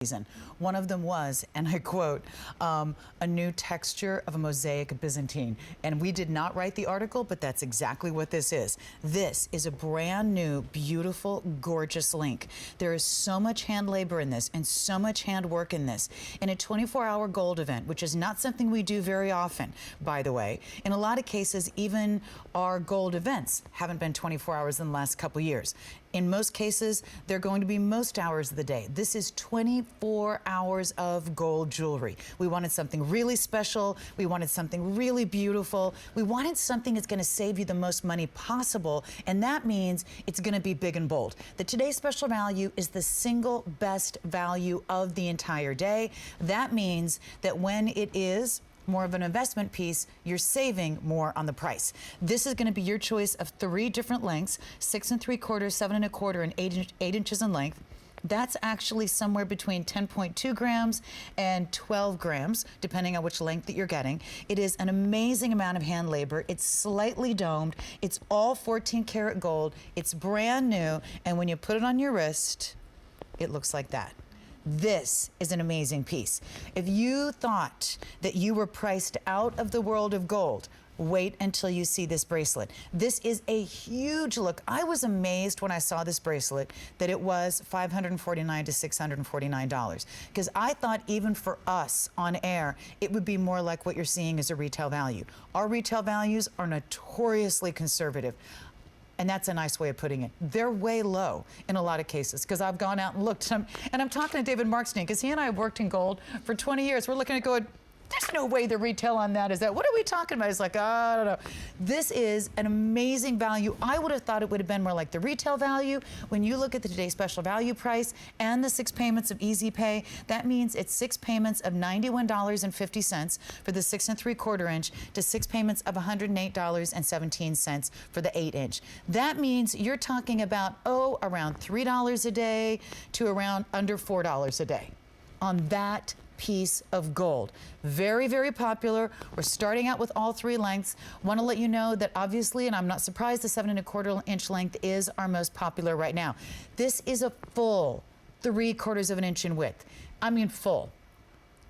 season. One of them was, and I quote, a new texture of a Mosaic Byzantine. And we did not write the article, but that's exactly what this is. This is a brand new, beautiful, gorgeous link. There is so much hand labor in this and so much hand work in this. In a 24-hour gold event, which is not something we do very often, by the way. In a lot of cases, even our gold events haven't been 24 hours in the last couple years. In most cases, they're going to be most hours of the day. This is 24 hours of gold jewelry. We wanted something really special. We wanted something really beautiful. We wanted something that's going to save you the most money possible, and that means it's going to be big and bold. The today's special value is the single best value of the entire day. That means that when it is more of an investment piece, you're saving more on the price. This is going to be your choice of 3 different lengths: 6 3/4, 7 1/4, and 8 inches in length. That's actually somewhere between 10.2 grams and 12 grams, depending on which length that you're getting. It is an amazing amount of hand labor. It's slightly domed. It's all 14 karat gold. It's brand new. And when you put it on your wrist, it looks like that. This is an amazing piece. If you thought that you were priced out of the world of gold, wait until you see this bracelet. This is a huge look. I was amazed when I saw this bracelet that it was $549 to $649, because I thought even for us on air, it would be more like what you're seeing as a retail value. Our retail values are notoriously conservative. And that's a nice way of putting it. They're way low in a lot of cases, because I've gone out and looked, and I'm talking to David Markstein, because he and I have worked in gold for 20 years. We're looking at going, there's no way the retail on that is that. What are we talking about? It's like, I don't know. This is an amazing value. I would have thought it would have been more like the retail value. When you look at the today's special value price and the 6 payments of Easy Pay, that means it's 6 payments of $91.50 for the 6 3/4 inch to 6 payments of $108.17 for the 8 inch. That means you're talking about, around $3 a day to around under $4 a day on that piece of gold. Very, very popular. We're starting out with all 3 lengths. Want to let you know that obviously, and I'm not surprised, the 7 1/4 inch length is our most popular right now. This is a full 3/4 of an inch in width. I mean full.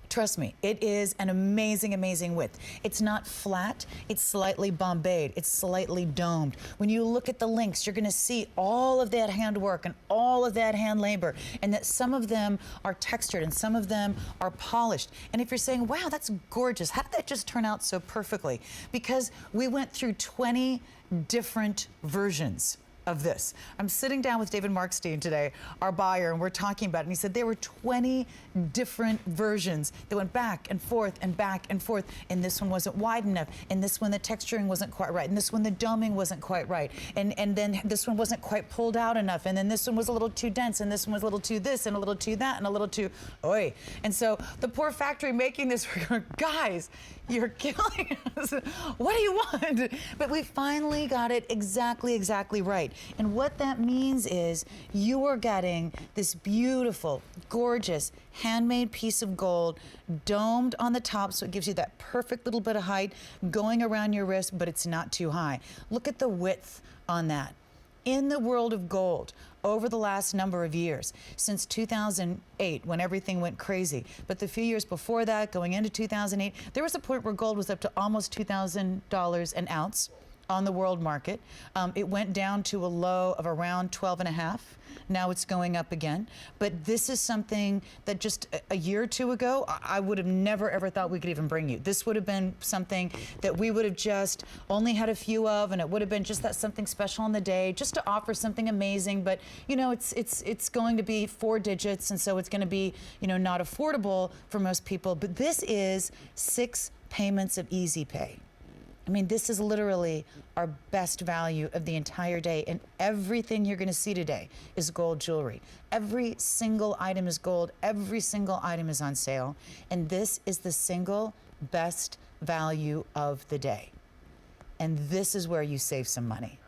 Trust me, it is an amazing, amazing width. It's not flat, it's slightly bombayed, it's slightly domed. When you look at the links, you're gonna see all of that handwork and all of that hand labor, and that some of them are textured and some of them are polished. And if you're saying, wow, that's gorgeous, how did that just turn out so perfectly? Because we went through 20 different versions of this. I'm sitting down with David Markstein today, our buyer, and we're talking about it, and he said there were 20 different versions that went back and forth and back and forth, and this one wasn't wide enough, and this one the texturing wasn't quite right, and this one the doming wasn't quite right, and then this one wasn't quite pulled out enough, and then this one was a little too dense, and this one was a little too this, and a little too that, and a little too oi. And so the poor factory making this, we're going, guys, you're killing us. What do you want? But we finally got it exactly right. And what that means is you are getting this beautiful, gorgeous, handmade piece of gold, domed on the top, so it gives you that perfect little bit of height going around your wrist, but it's not too high. Look at the width on that. In the world of gold, over the last number of years, since 2008, when everything went crazy, but the few years before that, going into 2008, there was a point where gold was up to almost $2,000 an ounce on the world market. It went down to a low of around 12.5. Now it's going up again. But this is something that just a year or 2 ago, I would have never ever thought we could even bring you. This would have been something that we would have just only had a few of, and it would have been just that something special on the day, just to offer something amazing. But you know, it's going to be 4 digits, and so it's going to be, you know, not affordable for most people. But this is 6 payments of Easy Pay. I mean, this is literally our best value of the entire day, and everything you're going to see today is gold jewelry. Every single item is gold. Every single item is on sale, and this is the single best value of the day. And this is where you save some money,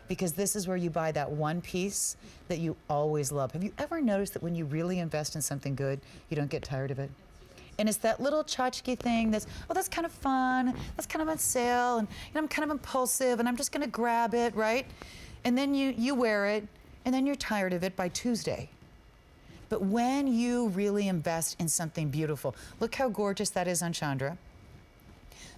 because this is where you buy that one piece that you always love. Have you ever noticed that when you really invest in something good, you don't get tired of it? And it's that little tchotchke thing that's, oh, that's kind of fun, that's kind of on sale, and you know, I'm kind of impulsive, and I'm just gonna grab it, right? And then you wear it, and then you're tired of it by Tuesday. But when you really invest in something beautiful, look how gorgeous that is on Chandra.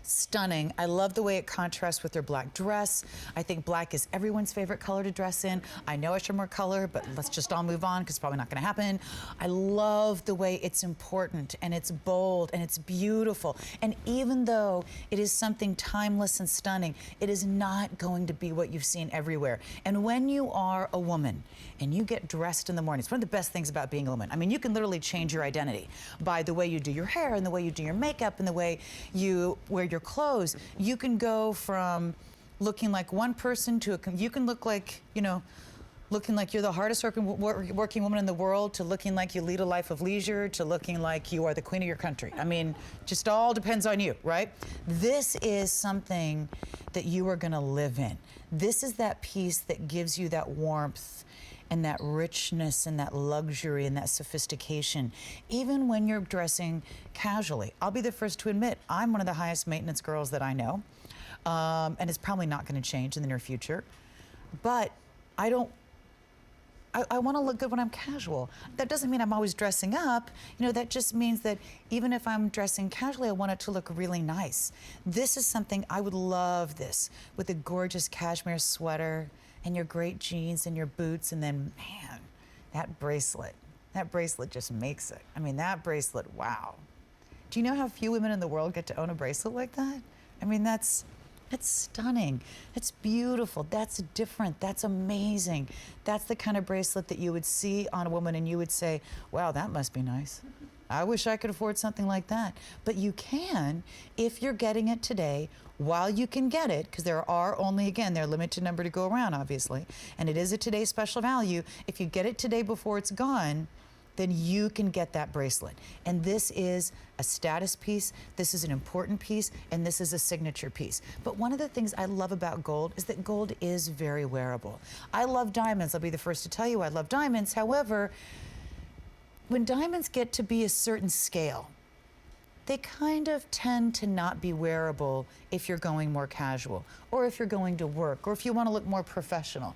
Stunning. I love the way it contrasts with her black dress. I think black is everyone's favorite color to dress in. I know I should more color, but let's just all move on because it's probably not going to happen. I love the way it's important and it's bold and it's beautiful. And even though it is something timeless and stunning, it is not going to be what you've seen everywhere. And when you are a woman and you get dressed in the morning, it's one of the best things about being a woman. I mean, you can literally change your identity by the way you do your hair and the way you do your makeup and the way you wear your clothes. You can go from looking like one person to you can look like, you know, looking like you're the hardest working woman in the world to looking like you lead a life of leisure to looking like you are the queen of your country. I mean, just all depends on you, right? This is something that you are going to live in. This is that piece that gives you that warmth and that richness and that luxury and that sophistication, even when you're dressing casually. I'll be the first to admit, I'm one of the highest maintenance girls that I know, and it's probably not gonna change in the near future, but I wanna look good when I'm casual. That doesn't mean I'm always dressing up, you know, that just means that even if I'm dressing casually, I want it to look really nice. This is something, I would love this, with a gorgeous cashmere sweater, and your great jeans and your boots, and then, man, that bracelet just makes it. I mean, that bracelet, wow. Do you know how few women in the world get to own a bracelet like that? I mean, that's stunning. That's beautiful. That's different. That's amazing. That's the kind of bracelet that you would see on a woman and you would say, wow, that must be nice. I wish I could afford something like that. But you can if you're getting it today while you can get it, because there are only, again, they're a limited number to go around, obviously, and it is a today special value. If you get it today before it's gone, then you can get that bracelet. And this is a status piece, this is an important piece, and this is a signature piece. But one of the things I love about gold is that gold is very wearable. I love diamonds. I'll be the first to tell you I love diamonds. However, when diamonds get to be a certain scale, they kind of tend to not be wearable if you're going more casual, or if you're going to work, or if you want to look more professional.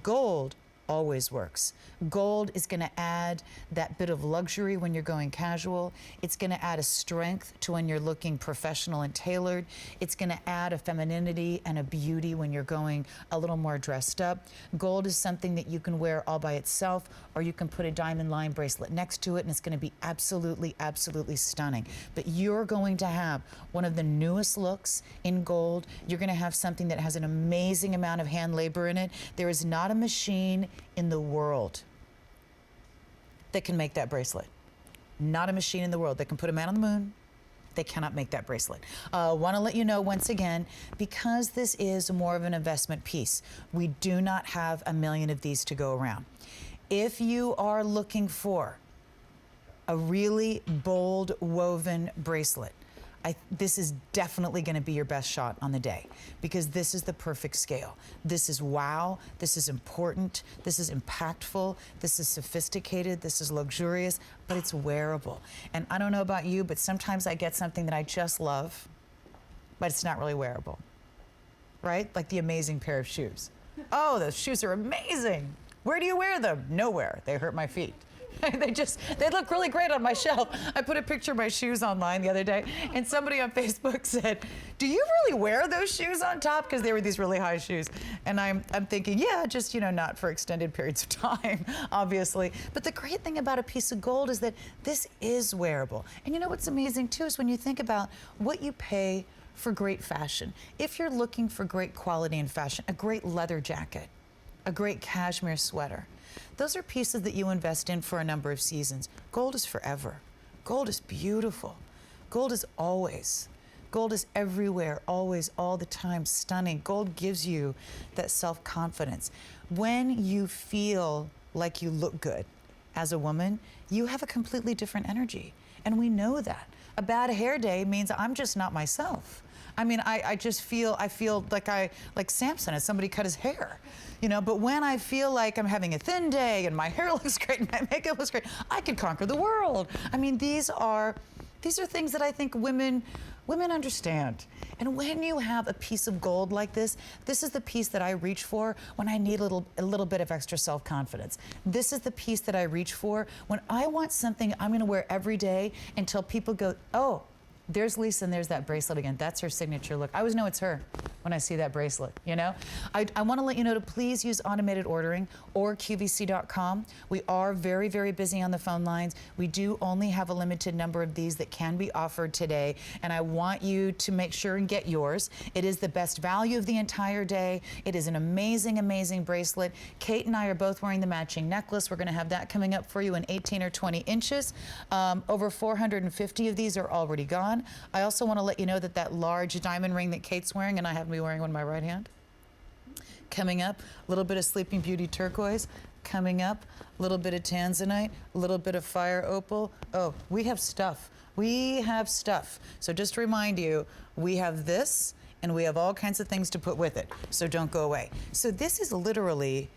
Gold always works. Gold is going to add that bit of luxury when you're going casual. It's going to add a strength to when you're looking professional and tailored. It's going to add a femininity and a beauty when you're going a little more dressed up. Gold is something that you can wear all by itself, or you can put a diamond line bracelet next to it, and it's going to be absolutely, absolutely stunning. But you're going to have one of the newest looks in gold. You're going to have something that has an amazing amount of hand labor in it. There is not a machine in the world that can make that bracelet. Not a machine in the world that can put a man on the moon. They cannot make that bracelet. Want to let you know once again, because this is more of an investment piece, we do not have a million of these to go around. If you are looking for a really bold woven bracelet, this is definitely going to be your best shot on the day, because this is the perfect scale. This is wow, this is important, this is impactful, this is sophisticated, this is luxurious, but it's wearable. And I don't know about you, but sometimes I get something that I just love, but it's not really wearable, right? Like the amazing pair of shoes. Oh, those shoes are amazing. Where do you wear them? Nowhere. They hurt my feet. They look really great on my shelf. I put a picture of my shoes online the other day, and somebody on Facebook said, do you really wear those shoes on top? Because they were these really high shoes. And I'm thinking, yeah, just, you know, not for extended periods of time, obviously. But the great thing about a piece of gold is that this is wearable. And you know what's amazing too is when you think about what you pay for great fashion. If you're looking for great quality in fashion, a great leather jacket, a great cashmere sweater, those are pieces that you invest in for a number of seasons. Gold is forever. Gold is beautiful. Gold is always. Gold is everywhere, always, all the time, stunning. Gold gives you that self-confidence. When you feel like you look good as a woman, you have a completely different energy. And we know that. A bad hair day means I'm just not myself. I mean, I feel like Samson as somebody cut his hair, you know, but when I feel like I'm having a thin day and my hair looks great and my makeup looks great, I could conquer the world. I mean, these are These are things that I think women understand. And when you have a piece of gold like this is the piece that I reach for when I need a little bit of extra self-confidence. This is the piece that I reach for when I want something I'm gonna wear every day until people go, oh, there's Lisa and there's that bracelet again. That's her signature look. I always know it's her when I see that bracelet, you know? I want to let you know to please use automated ordering or QVC.com. We are very, very busy on the phone lines. We do only have a limited number of these that can be offered today, and I want you to make sure and get yours. It is the best value of the entire day. It is an amazing, amazing bracelet. Kate and I are both wearing the matching necklace. We're going to have that coming up for you in 18 or 20 inches. Over 450 of these are already gone. I also want to let you know that that large diamond ring that Kate's wearing, and I happen to be wearing one in my right hand, coming up, a little bit of Sleeping Beauty turquoise, coming up, a little bit of tanzanite, a little bit of fire opal. Oh, we have stuff. We have stuff. So just to remind you, we have this, and we have all kinds of things to put with it. So don't go away. So this is literally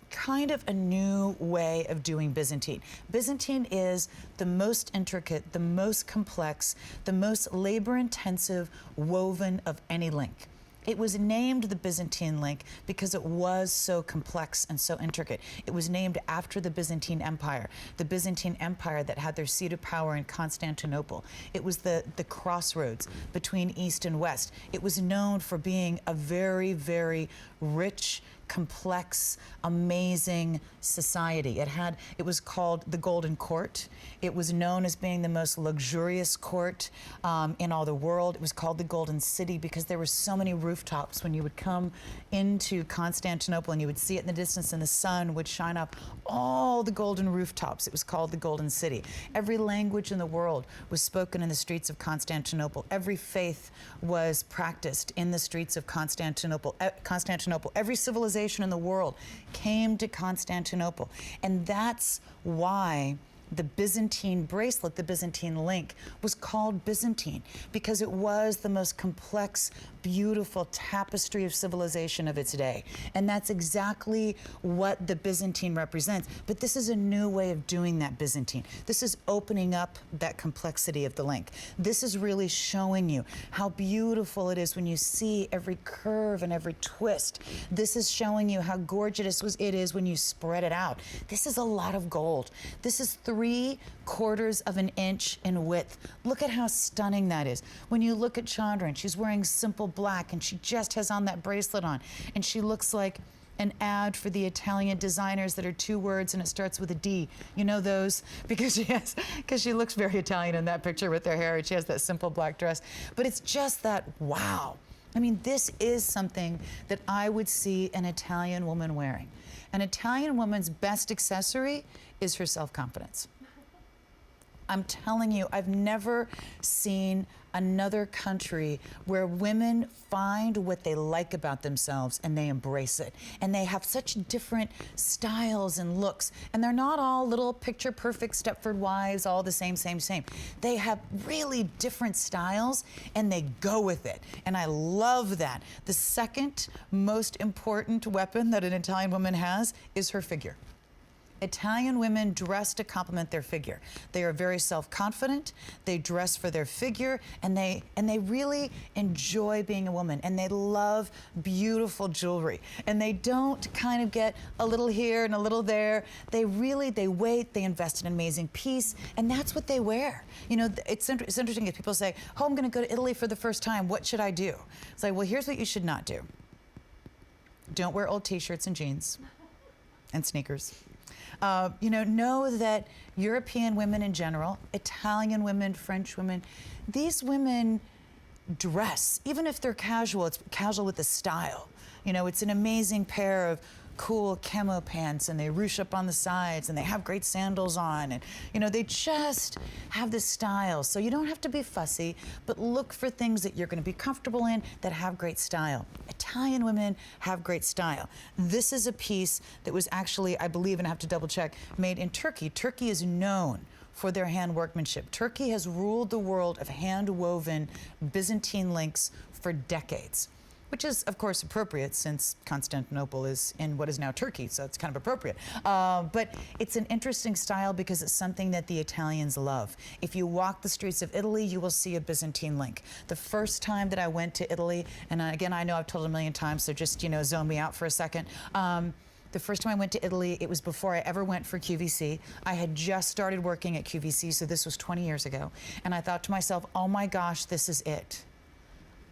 kind of a new way of doing Byzantine. Byzantine is the most intricate, the most complex, the most labor-intensive woven of any link. It was named the Byzantine link because it was so complex and so intricate. It was named after the Byzantine Empire that had their seat of power in Constantinople. It was the crossroads between East and West. It was known for being a very, very rich, complex, amazing society. It was called the Golden Court. It was known as being the most luxurious court in all the world. It was called the Golden City because there were so many rooftops when you would come into Constantinople and you would see it in the distance and the sun would shine up all the golden rooftops. It was called the Golden City. Every language in the world was spoken in the streets of Constantinople. Every faith was practiced in the streets of Constantinople. Every civilization in the world came to Constantinople. And that's why the Byzantine bracelet, the Byzantine link, was called Byzantine, because it was the most complex, beautiful tapestry of civilization of its day. And that's exactly what the Byzantine represents. But this is a new way of doing that Byzantine. This is opening up that complexity of the link. This is really showing you how beautiful it is when you see every curve and every twist. This is showing you how gorgeous it is when you spread it out. This is a lot of gold. This is 3/4 of an inch in width. Look at how stunning that is. When you look at Chandra, and she's wearing simple black, and she just has on that bracelet on, and she looks like an ad for the Italian designers that are 2 words and it starts with a D. You know those? Because she looks very Italian in that picture with her hair, and she has that simple black dress. But it's just that, wow. I mean, this is something that I would see an Italian woman wearing. An Italian woman's best accessory is her self-confidence. I'm telling you, I've never seen another country where women find what they like about themselves and they embrace it. And they have such different styles and looks. And they're not all little picture-perfect Stepford wives, all the same. They have really different styles and they go with it. And I love that. The second most important weapon that an Italian woman has is her figure. Italian women dress to complement their figure. They are very self-confident, they dress for their figure, and they really enjoy being a woman, and they love beautiful jewelry. And they don't kind of get a little here and a little there. They wait, they invest in an amazing piece, and that's what they wear. You know, it's interesting if people say, oh, I'm gonna go to Italy for the first time, what should I do? It's like, well, here's what you should not do. Don't wear old t-shirts and jeans and sneakers. You know that European women in general, Italian women, French women, these women dress, even if they're casual, it's casual with the style. You know, it's an amazing pair of cool camo pants, and they ruche up on the sides, and they have great sandals on, and you know, they just have this style. So you don't have to be fussy, but look for things that you're going to be comfortable in that have great style. Italian women have great style. This is a piece that was actually, I believe, and I have to double check, made in Turkey. Turkey is known for their hand workmanship. Turkey has ruled the world of hand-woven Byzantine links for decades. which is, of course, appropriate since Constantinople is in what is now Turkey, so it's kind of appropriate. But it's an interesting style because it's something that the Italians love. If you walk the streets of Italy, you will see a Byzantine link. The first time that I went to Italy, and again, I know I've told it a million times, so just, zone me out for a second. The first time I went to Italy, it was before I ever went for QVC. I had just started working at QVC, so this was 20 years ago. And I thought to myself, oh my gosh, this is it.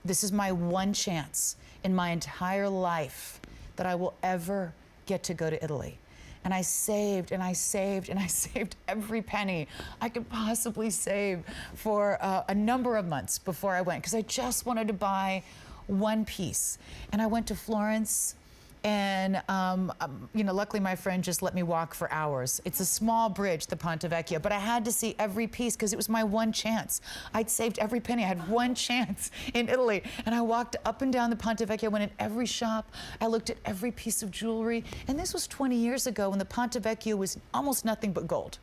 This is my one chance in my entire life that I will ever get to go to Italy. And I saved and I saved and I saved every penny I could possibly save for a number of months before I went, because I just wanted to buy one piece. And I went to Florence. And, luckily my friend just let me walk for hours. It's a small bridge, the Ponte Vecchio, but I had to see every piece because it was my one chance. I'd saved every penny. I had one chance in Italy. And I walked up and down the Ponte Vecchio, went in every shop. I looked at every piece of jewelry. And this was 20 years ago when the Ponte Vecchio was almost nothing but gold.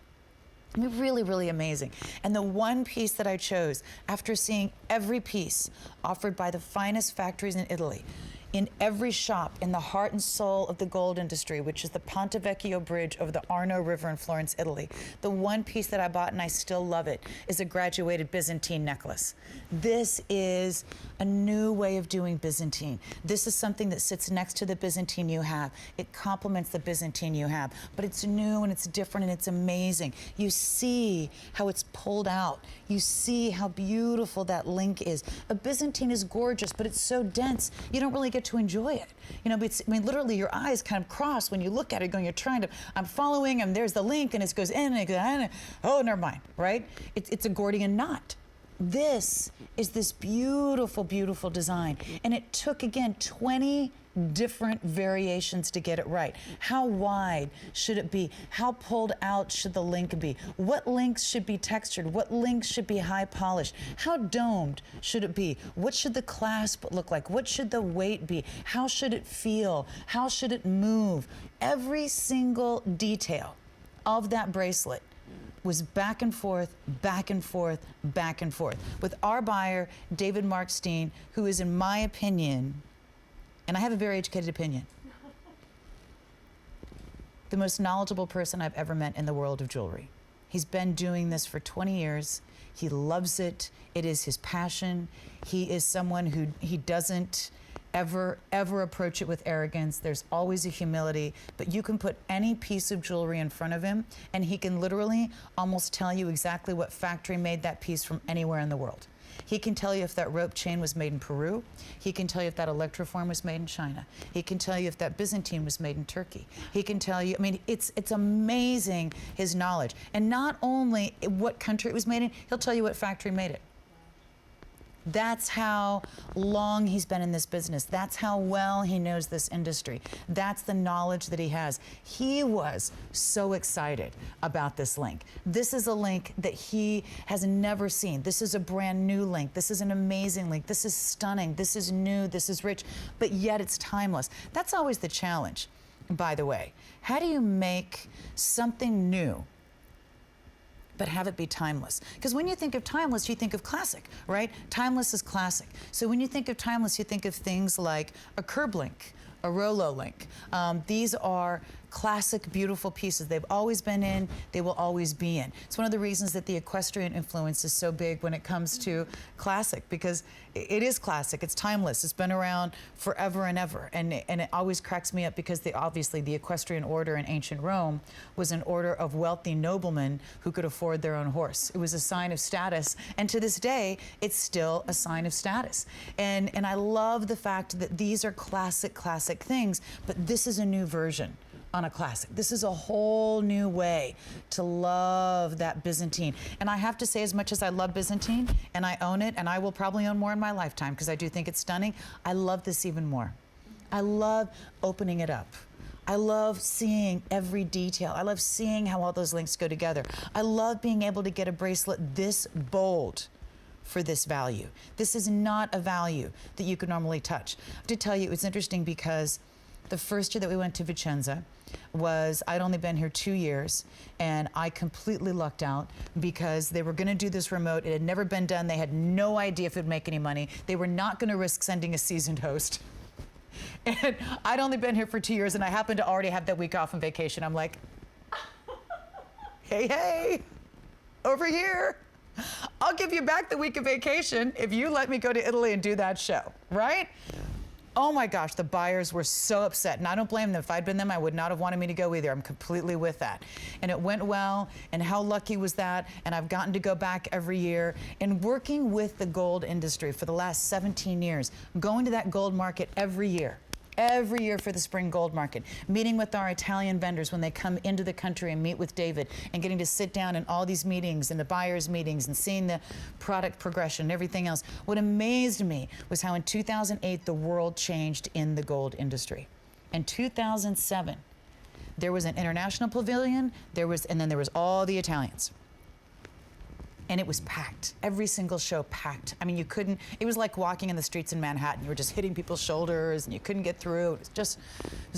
I mean, really, really amazing. And the one piece that I chose, after seeing every piece offered by the finest factories in Italy, in every shop in the heart and soul of the gold industry, which is the Ponte Vecchio Bridge over the Arno River in Florence, Italy. The one piece that I bought, and I still love it, is a graduated Byzantine necklace. This is a new way of doing Byzantine. This is something that sits next to the Byzantine you have. It complements the Byzantine you have, but it's new and it's different and it's amazing. You see how it's pulled out. You see how beautiful that link is. A Byzantine is gorgeous, but it's so dense, you don't really get to enjoy it. Literally your eyes kind of cross when you look at it going, I'm following, and there's the link, and it goes in, and it goes, oh, never mind, right? It's a Gordian knot. This is this beautiful, beautiful design. And it took, again, 20 different variations to get it right. How wide should it be? How pulled out should the link be? What links should be textured? What links should be high polished? How domed should it be? What should the clasp look like? What should the weight be? How should it feel? How should it move? Every single detail of that bracelet was back and forth, back and forth, back and forth. With our buyer, David Mark Steen, who is, in my opinion, and I have a very educated opinion, the most knowledgeable person I've ever met in the world of jewelry. He's been doing this for 20 years. He loves it. It is his passion. He is someone who doesn't ever approach it with arrogance. There's always a humility, but you can put any piece of jewelry in front of him and he can literally almost tell you exactly what factory made that piece from anywhere in the world. He can tell you if that rope chain was made in Peru. He can tell you if that electroform was made in China. He can tell you if that Byzantine was made in Turkey. He can tell you, it's amazing, his knowledge. And not only what country it was made in, he'll tell you what factory made it. That's how long he's been in this business. That's how well he knows this industry. That's the knowledge that he has. He was so excited about this link. This is a link that he has never seen. This is a brand new link. This is an amazing link. This is stunning. This is new. This is rich, but yet it's timeless. That's always the challenge, by the way. How do you make something new but have it be timeless? Because when you think of timeless, you think of classic, right? Timeless is classic. So when you think of timeless, you think of things like a curb link, a Rolo link. These are classic, beautiful pieces. They've always been in, they will always be in. It's one of the reasons that the equestrian influence is so big when it comes to classic, because it is classic, it's timeless, it's been around forever and ever. And it always cracks me up because obviously the equestrian order in ancient Rome was an order of wealthy noblemen who could afford their own horse. It was a sign of status, and to this day, it's still a sign of status. And I love the fact that these are classic things, but this is a new version on a classic. This is a whole new way to love that Byzantine. And I have to say, as much as I love Byzantine, and I own it, and I will probably own more in my lifetime because I do think it's stunning, I love this even more. I love opening it up. I love seeing every detail. I love seeing how all those links go together. I love being able to get a bracelet this bold for this value. This is not a value that you could normally touch. I have to tell you, it's interesting because The first year that we went to Vicenza was, I'd only been here 2 years, and I completely lucked out because they were going to do this remote. It had never been done. They had no idea if it would make any money. They were not going to risk sending a seasoned host. And I'd only been here for 2 years, and I happened to already have that week off on vacation. I'm like, hey, over here. I'll give you back the week of vacation if you let me go to Italy and do that show, right? Oh my gosh, the buyers were so upset, and I don't blame them. If I'd been them, I would not have wanted me to go either. I'm completely with that. And it went well, and how lucky was that? And I've gotten to go back every year. And working with the gold industry for the last 17 years, going to that gold market every year for the spring gold market, meeting with our Italian vendors when they come into the country and meet with David, and getting to sit down in all these meetings and the buyers meetings and seeing the product progression and everything else. What amazed me was how in 2008 the world changed in the gold industry. In 2007, there was an international pavilion, and then there was all the Italians. And it was packed. Every single show packed. I mean, you couldn't, it was like walking in the streets in Manhattan. You were just hitting people's shoulders and you couldn't get through. It was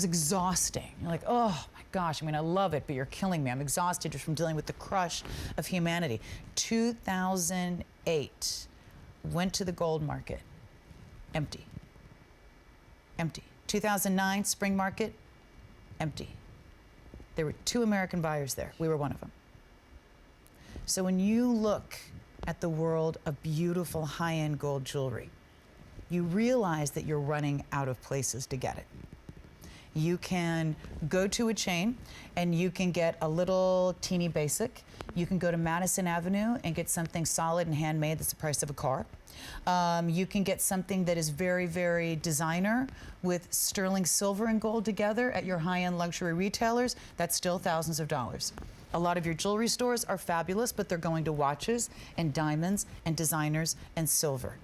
exhausting. You're like, oh my gosh, I mean, I love it, but you're killing me. I'm exhausted just from dealing with the crush of humanity. 2008, went to the gold market, empty. Empty. 2009, spring market, empty. There were 2 American buyers there. We were one of them. So when you look at the world of beautiful high-end gold jewelry, you realize that you're running out of places to get it. You can go to a chain and you can get a little teeny basic. You can go to Madison Avenue and get something solid and handmade that's the price of a car. You can get something that is very, very designer with sterling silver and gold together at your high-end luxury retailers. That's still thousands of dollars. A lot of your jewelry stores are fabulous, but they're going to watches and diamonds and designers and silver.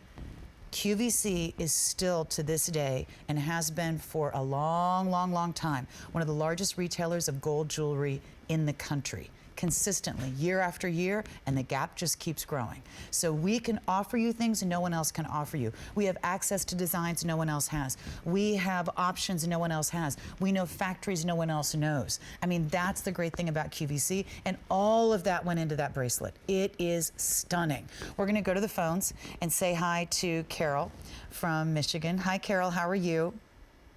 QVC is still, to this day, and has been for a long, long, long time, one of the largest retailers of gold jewelry in the country. Consistently, year after year, and the gap just keeps growing. So we can offer you things no one else can offer you. We have access to designs no one else has. We have options no one else has. We know factories no one else knows. I mean, that's the great thing about QVC, and all of that went into that bracelet. It is stunning. We're gonna go to the phones and say hi to Carol from Michigan. Hi, Carol, how are you?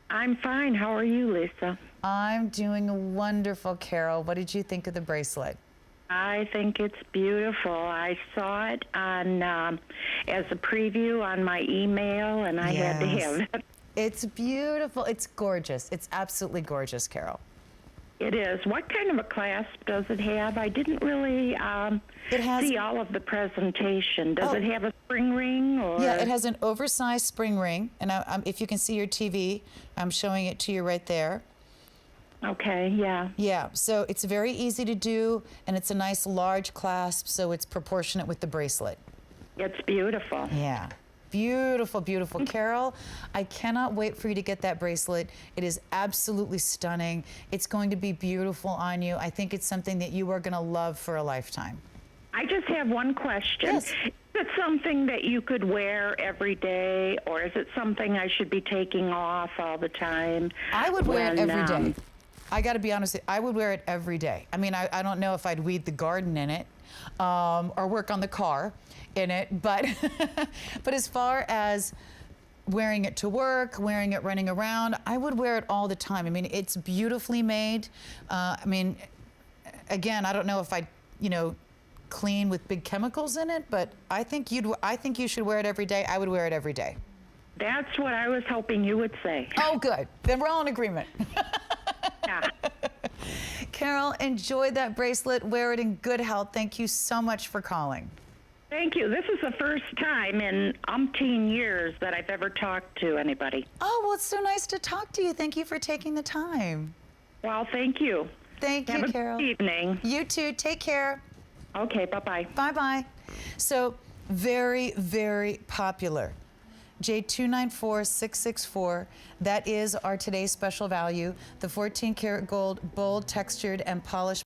I'm fine. How are you, Lisa? I'm doing wonderful, Carol. What did you think of the bracelet? I think it's beautiful. I saw it on as a preview on my email, and I had to have it. It's beautiful. It's gorgeous. It's absolutely gorgeous, Carol. It is. What kind of a clasp does it have? I didn't really see all of the presentation. Does it have a spring ring? Or? Yeah, it has an oversized spring ring. And if you can see your TV, I'm showing it to you right there. Okay, yeah. Yeah, so it's very easy to do, and it's a nice large clasp, so it's proportionate with the bracelet. It's beautiful. Yeah. Beautiful, beautiful. Carol, I cannot wait for you to get that bracelet. It is absolutely stunning. It's going to be beautiful on you. I think it's something that you are going to love for a lifetime. I just have one question. Yes. Is it something that you could wear every day, or is it something I should be taking off all the time? I would wear it every day. I got to be honest, I would wear it every day. I mean, I don't know if I'd weed the garden in it or work on the car in it, but but as far as wearing it to work, wearing it running around, I would wear it all the time. I mean, it's beautifully made. I mean, again, I don't know if I'd, clean with big chemicals in it, but I think you should wear it every day. I would wear it every day. That's what I was hoping you would say. Oh, good. Then we're all in agreement. Yeah. Carol, enjoy that bracelet. Wear it in good health. Thank you so much for calling. Thank you. This is the first time in umpteen years that I've ever talked to anybody. Oh, well, it's so nice to talk to you. Thank you for taking the time. Well, thank you. Thank you, Carol. Have a good evening. You too. Take care. Okay, bye-bye. Bye-bye. So, very, very popular. J294664, that is our today's special value, the 14 karat gold, bold, textured, and polished